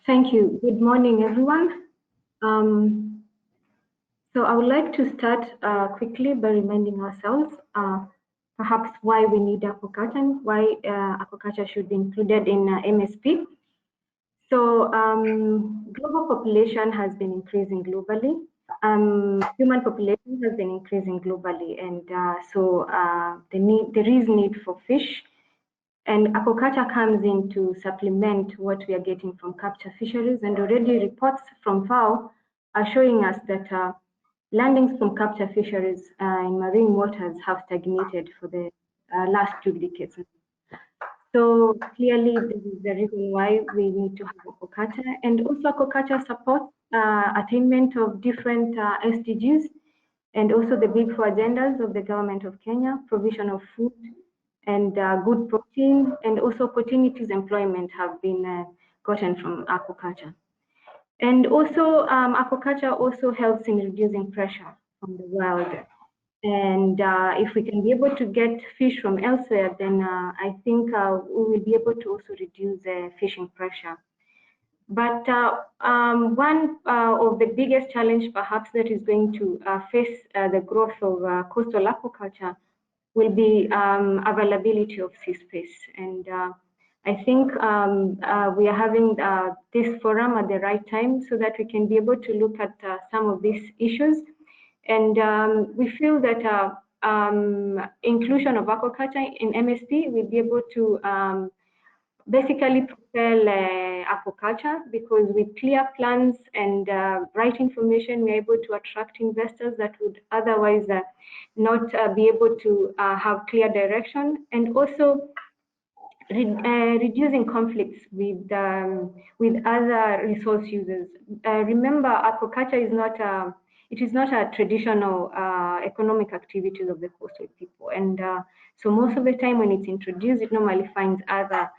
Thank you. Good morning, everyone. So I would like to start quickly by reminding ourselves perhaps why we need aquaculture and why aquaculture should be included in MSP. So global population has been increasing globally. Human population has been increasing globally, and so there is need for fish. And aquaculture comes in to supplement what we are getting from capture fisheries, and already reports from FAO are showing us that landings from capture fisheries in marine waters have stagnated for the last 2 decades. So clearly, this is the reason why we need to have aquaculture, and also aquaculture supports attainment of different SDGs, and also the big 4 agendas of the government of Kenya, provision of food, and good protein, and also opportunities employment have been gotten from aquaculture. And also aquaculture also helps in reducing pressure from the wild. And if we can be able to get fish from elsewhere, then I think we will be able to also reduce fishing pressure. But one of the biggest challenge perhaps that is going to face the growth of coastal aquaculture will be availability of sea space. And I think we are having this forum at the right time so that we can be able to look at some of these issues. And we feel that inclusion of aquaculture in MSP will be able to basically propel aquaculture, because with clear plans and right information, we're able to attract investors that would otherwise not be able to have clear direction, and also reducing conflicts with other resource users. Remember, aquaculture is not a traditional economic activity of the coastal people, and so most of the time when it's introduced, it normally finds other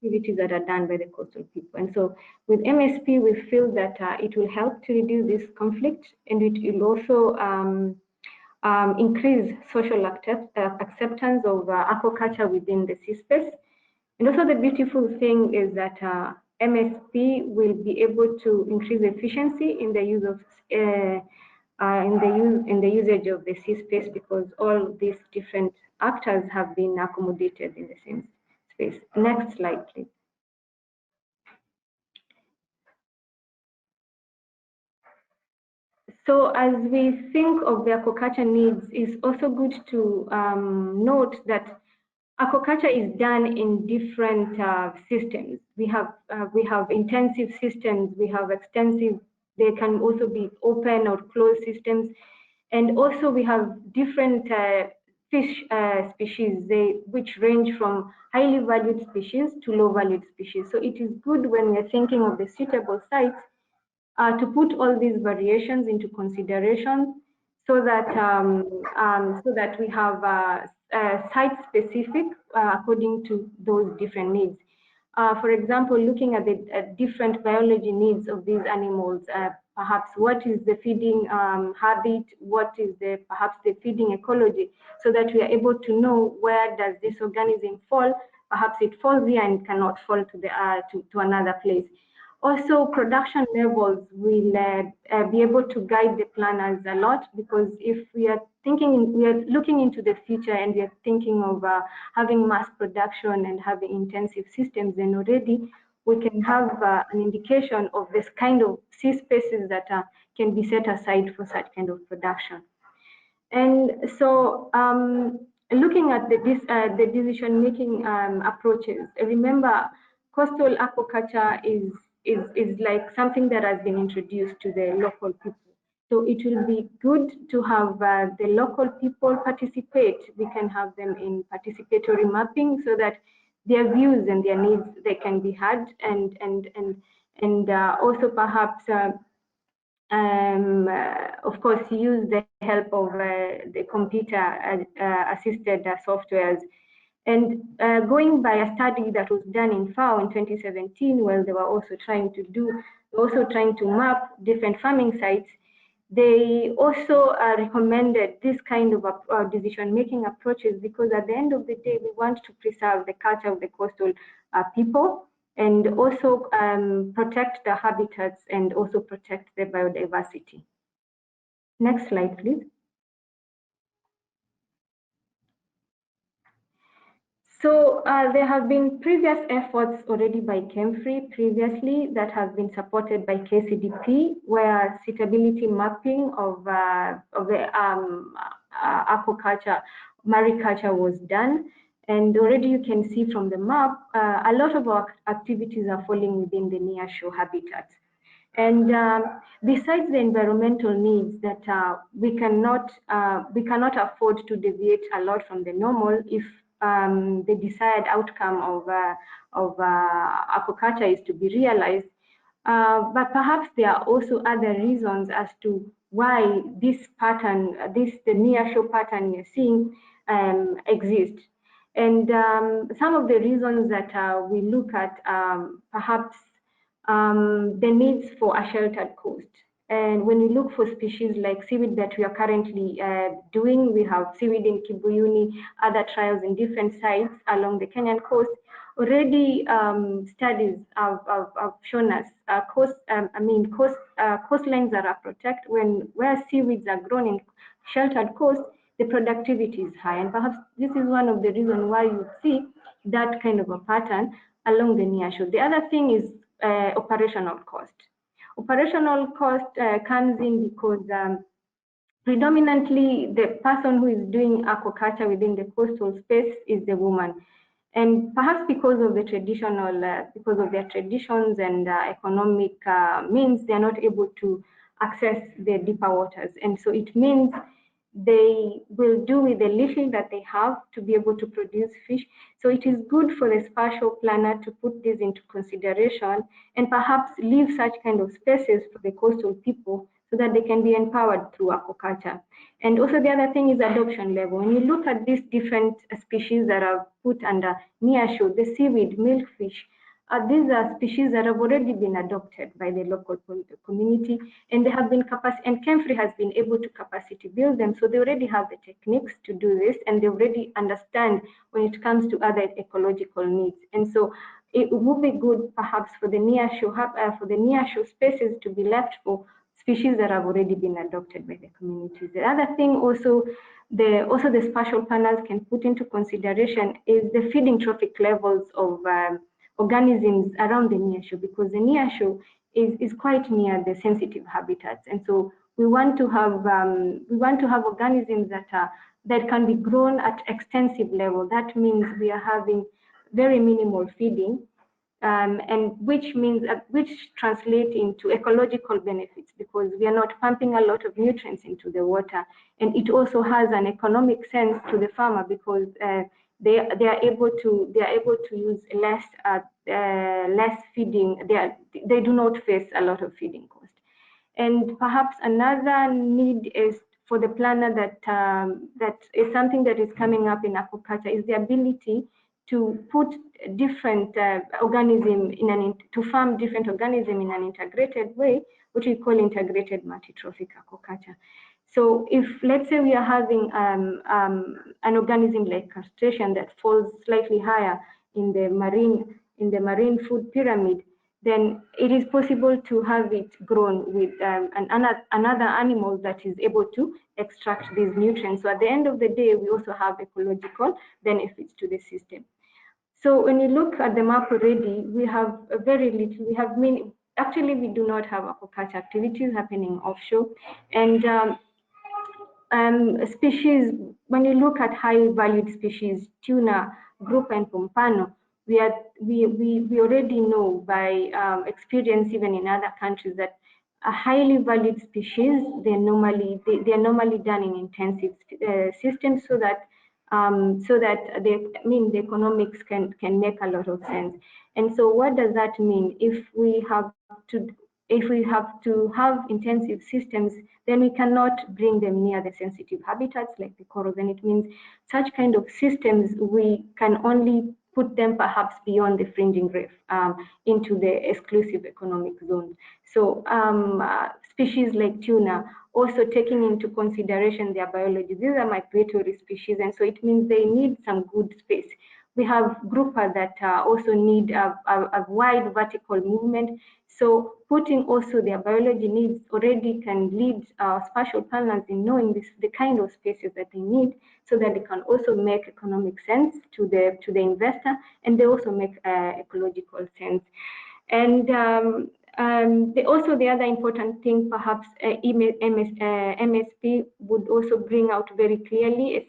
activities that are done by the coastal people. And so with MSP, we feel that it will help to reduce this conflict, and it will also increase social acceptance of aquaculture within the sea space. And also the beautiful thing is that MSP will be able to increase efficiency in the use of in the usage of the sea space, because all these different actors have been accommodated in the same space. Next slide, please. So as we think of the aquaculture needs, it's also good to note that aquaculture is done in different systems. We have intensive systems, we have extensive, they can also be open or closed systems, and also we have different fish species, which range from highly valued species to low valued species. So it is good when we're thinking of the suitable sites to put all these variations into consideration, so that we have site specific according to those different needs. For example, looking at the different biology needs of these animals, perhaps what is the feeding habit, what is perhaps the feeding ecology, so that we are able to know where does this organism fall. Perhaps it falls here and cannot fall to another place. Also, production levels will be able to guide the planners a lot, because if we are looking into the future and we are thinking of having mass production and having intensive systems, then already we can have an indication of this kind of sea spaces that can be set aside for such kind of production. And so looking at the decision-making approaches, remember, coastal aquaculture is like something that has been introduced to the local people. So it will be good to have the local people participate. We can have them in participatory mapping, so that their views and their needs, they can be heard, and also perhaps of course use the help of the computer assisted softwares. And going by a study that was done in FAO in 2017, where they were also trying to map different farming sites, they also recommended this kind of decision-making approaches, because at the end of the day, we want to preserve the culture of the coastal people. and also protect the habitats and also protect the biodiversity. Next slide, please. So there have been previous efforts already by ChemFree previously that have been supported by KCDP, where suitability mapping of the aquaculture, mariculture was done. And already you can see from the map, a lot of our activities are falling within the nearshore habitats. And besides the environmental needs that we cannot afford to deviate a lot from the normal if the desired outcome of aquaculture is to be realized. But perhaps there are also other reasons as to why this pattern, the nearshore pattern you're seeing exists. And some of the reasons that we look at perhaps the needs for a sheltered coast. And when we look for species like seaweed that we are currently doing, we have seaweed in Kibuyuni, other trials in different sites along the Kenyan coast. Already studies have shown us coastlines that are protected where seaweeds are grown in sheltered coast, the productivity is high. And perhaps this is one of the reasons why you see that kind of a pattern along the nearshore. The other thing is operational cost. Operational cost comes in because predominantly the person who is doing aquaculture within the coastal space is the woman. And perhaps because of the because of their traditions and economic means, they are not able to access the deeper waters. And so it means they will do with the little that they have to be able to produce fish. So it is good for the spatial planner to put this into consideration and perhaps leave such kind of spaces for the coastal people so that they can be empowered through aquaculture. And also the other thing is adoption level. When you look at these different species that are put under nearshore, the seaweed, milkfish, these are species that have already been adopted by the local community, and they have been and ChemFree has been able to capacity build them, so they already have the techniques to do this, and they already understand when it comes to other ecological needs. And so it would be good, perhaps, for the nearshore spaces to be left for species that have already been adopted by the communities. The other thing also the spatial planners can put into consideration is the feeding trophic levels of organisms around the nearshore, because the nearshore is quite near the sensitive habitats, and so we want to have organisms that can be grown at extensive level. That means we are having very minimal feeding, and which translate into ecological benefits, because we are not pumping a lot of nutrients into the water, and it also has an economic sense to the farmer, because they are able to use less feeding. They do not face a lot of feeding cost. And perhaps another need is for the planner that is something that is coming up in aquaculture is the ability to put different organisms to farm different organisms in an integrated way, which we call integrated multi-trophic aquaculture. So if, let's say, we are having an organism like crustacean that falls slightly higher in the marine food pyramid, then it is possible to have it grown with another animal that is able to extract these nutrients. So at the end of the day, we also have ecological benefits to the system. So when you look at the map already, we have very little. We have actually, we do not have aquaculture activities happening offshore. And species, when you look at high valued species, tuna, grouper, and pompano, we already know by experience, even in other countries, that a highly valued species, they're normally done in intensive systems, so that the economics can make a lot of sense. And so what does that mean? If we have to have intensive systems, then we cannot bring them near the sensitive habitats like the corals. And it means such kind of systems, we can only put them perhaps beyond the fringing reef into the exclusive economic zone. So species like tuna, also taking into consideration their biology, these are migratory species, and so it means they need some good space. We have groupers that also need a wide vertical movement. So putting also their biology needs already can lead spatial planners in knowing the kind of spaces that they need, so that they can also make economic sense to the investor, and they also make ecological sense. And also the other important thing, perhaps MSP would also bring out very clearly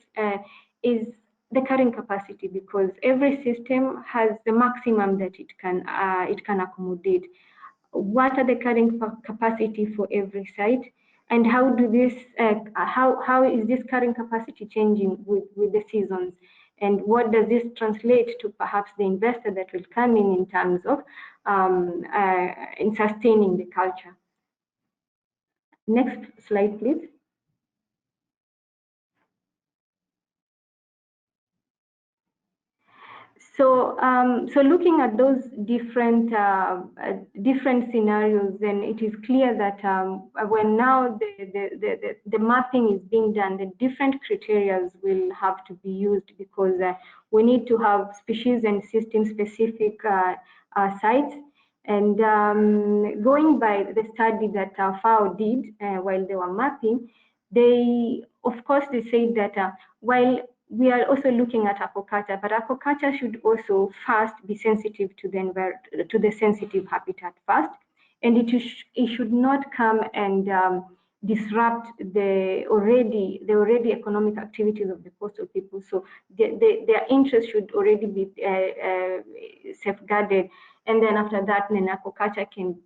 is the carrying capacity, because every system has the maximum that it can accommodate. What are the carrying capacity for every site, and how do this how is this carrying capacity changing with the seasons, and what does this translate to perhaps the investor that will come in terms of in sustaining the culture. Next slide, please. So, so looking at those different scenarios, then it is clear that when now the mapping is being done, the different criteria will have to be used, because we need to have species and system specific sites. And going by the study that FAO did while they were mapping, they, of course, they said that while we are also looking at aquaculture, but aquaculture should also first be sensitive to the sensitive habitat first, and it should not come and disrupt the already economic activities of the coastal people. So their interest should already be safeguarded, and then after that, then aquaculture can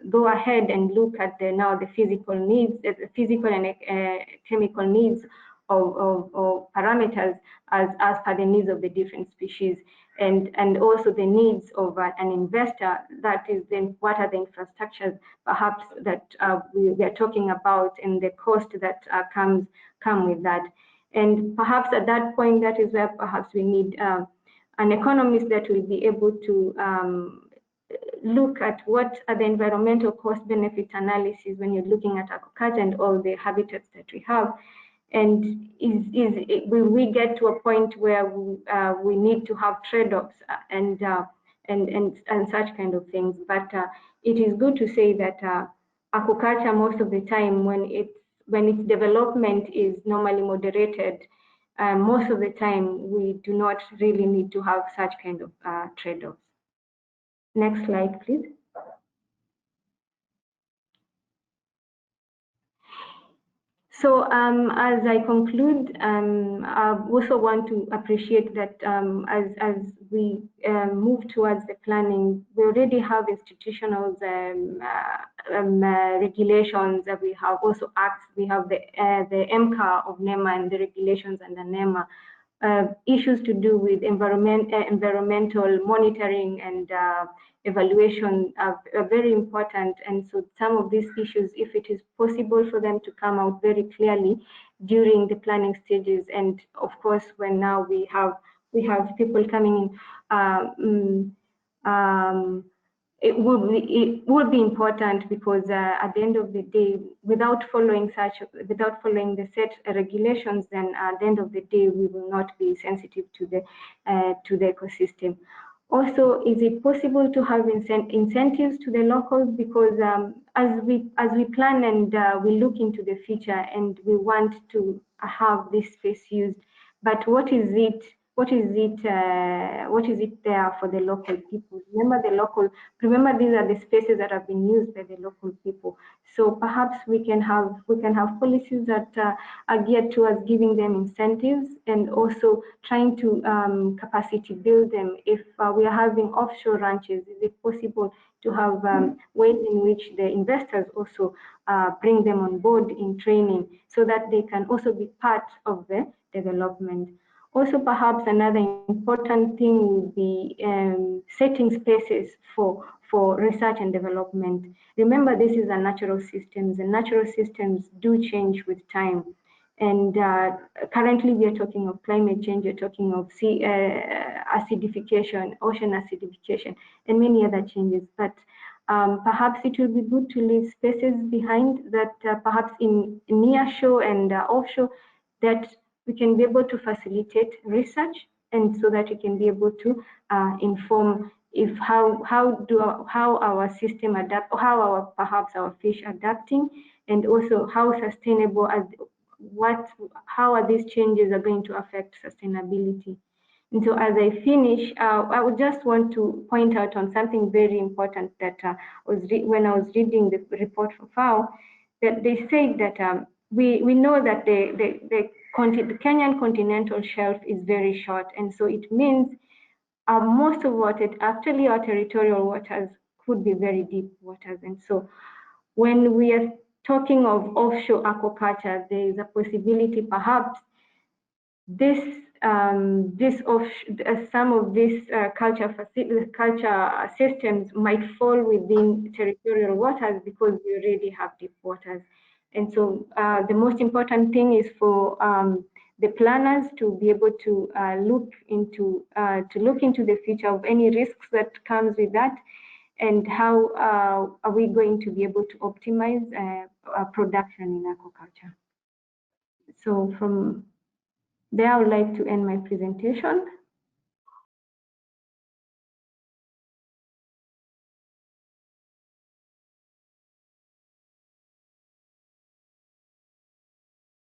go ahead and look at the physical needs, the physical and chemical needs of parameters as per the needs of the different species, and also the needs of an investor. That is, then what are the infrastructures perhaps that we are talking about, and the cost that come with that. And perhaps at that point, that is where perhaps we need an economist that will be able to look at what are the environmental cost benefit analysis when you're looking at aquaculture and all the habitats that we have. And will we get to a point where we need to have trade-offs and such kind of things? But it is good to say that aquaculture, most of the time, when its development is normally moderated, most of the time we do not really need to have such kind of trade-offs. Next slide, please. So as I conclude, I also want to appreciate that as we move towards the planning, we already have institutional regulations, that we have also acts, we have the MCA of NEMA and the regulations under NEMA. Issues to do with environmental monitoring and evaluation are very important, and so some of these issues, if it is possible for them to come out very clearly during the planning stages, and of course when now we have people coming in, it would be important, because at the end of the day, without following the set regulations, then at the end of the day we will not be sensitive to the ecosystem. Also, is it possible to have incentives to the locals? Because as we plan and we look into the future, and we want to have this space used, but what is it there for the local people? Remember these are the spaces that have been used by the local people. So perhaps we can have policies that are geared towards giving them incentives, and also trying to capacity build them. If we are having offshore ranches, is it possible to have ways in which the investors also bring them on board in training, so that they can also be part of the development? Also, perhaps another important thing would be setting spaces for research and development. Remember, this is a natural systems, and natural systems do change with time. And currently, we are talking of climate change, we're talking of sea acidification, ocean acidification, and many other changes. But perhaps it will be good to leave spaces behind that, perhaps in near shore and offshore, that we can be able to facilitate research, and so that you can be able to inform if how our system adapt, or how perhaps our fish adapting, and also how sustainable how are these changes are going to affect sustainability. And so as I finish, I would just want to point out on something very important that when I was reading the report for FAO, that they said that we know that the Kenyan continental shelf is very short, and so it means most of what actually our territorial waters could be very deep waters. And so when we are talking of offshore aquaculture, there is a possibility perhaps some of these culture systems might fall within territorial waters because we already have deep waters. And so the most important thing is for the planners to be able to look into the future of any risks that comes with that, and how are we going to be able to optimize production in aquaculture. So from there, I would like to end my presentation.